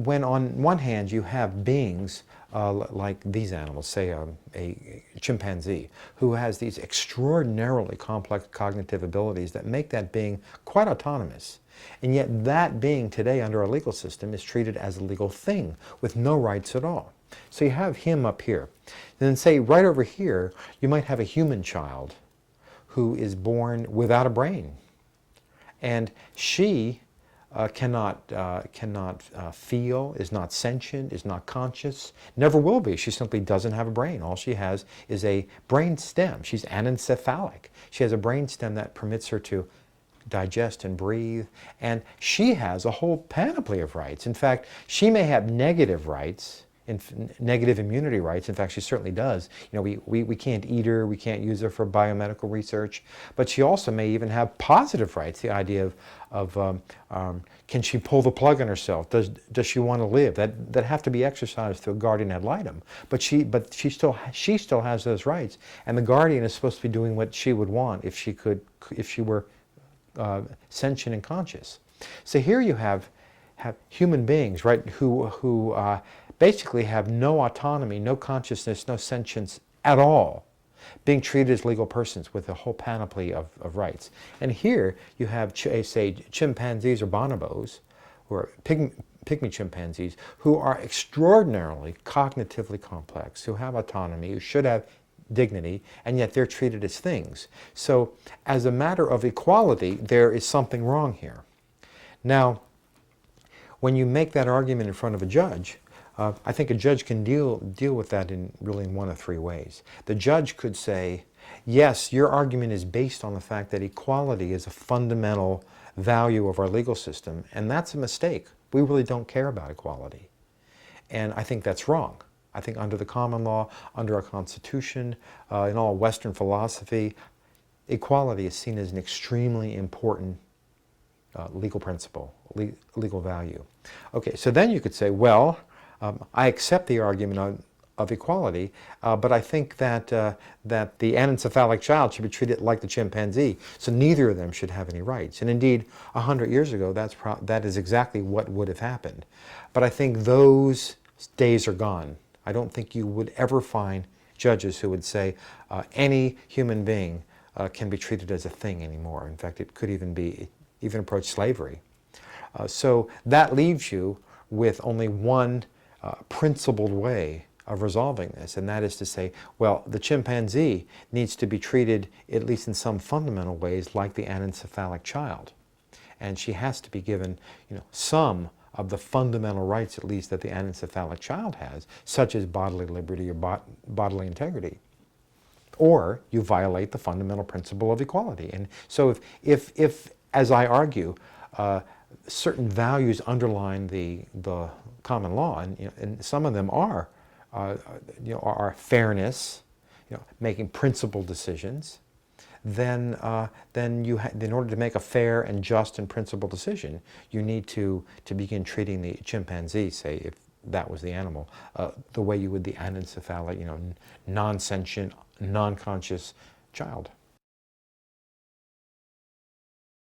when on one hand you have beings like these animals, say a chimpanzee, who has these extraordinarily complex cognitive abilities that make that being quite autonomous, and yet that being today under our legal system is treated as a legal thing with no rights at all. So you have him up here. Then say right over here, you might have a human child who is born without a brain. And she cannot feel, is not sentient, is not conscious, never will be. She simply doesn't have a brain. All she has is a brain stem. She's anencephalic. She has a brain stem that permits her to digest and breathe. And she has a whole panoply of rights. In fact, she may have negative rights, negative immunity rights. In fact, she certainly does. You know, we can't eat her, we can't use her for biomedical research, but she also may even have positive rights. The idea of can she pull the plug on herself? Does she want to live? That have to be exercised through a guardian ad litem. But she still has those rights, and the guardian is supposed to be doing what she would want if she were sentient and conscious. So here you have human beings, right, who basically have no autonomy, no consciousness, no sentience at all, being treated as legal persons with a whole panoply of rights. And here you have, say, chimpanzees or bonobos, or pygmy chimpanzees, who are extraordinarily cognitively complex, who have autonomy, who should have dignity, and yet they're treated as things. So as a matter of equality, there is something wrong here. Now, when you make that argument in front of a judge, I think a judge can deal with that in really one of three ways. The judge could say, yes, your argument is based on the fact that equality is a fundamental value of our legal system, and that's a mistake. We really don't care about equality. And I think that's wrong. I think under the common law, under our Constitution, in all Western philosophy, equality is seen as an extremely important legal principle, legal value. Okay, so then you could say, well, I accept the argument of equality, but I think that the anencephalic child should be treated like the chimpanzee, so neither of them should have any rights. And indeed, 100 years ago, that is exactly what would have happened. But I think those days are gone. I don't think you would ever find judges who would say any human being can be treated as a thing anymore. In fact, it could even approach slavery. So that leaves you with only one principled way of resolving this, and that is to say, well, the chimpanzee needs to be treated, at least in some fundamental ways, like the anencephalic child. And she has to be given, some of the fundamental rights, at least, that the anencephalic child has, such as bodily liberty or bodily integrity. Or you violate the fundamental principle of equality. And so if as I argue, certain values underline the common law, and some of them are fairness, making principled decisions, then in order to make a fair and just and principled decision, you need to begin treating the chimpanzee, say, if that was the animal, the way you would the anencephalic, non-sentient, non-conscious child.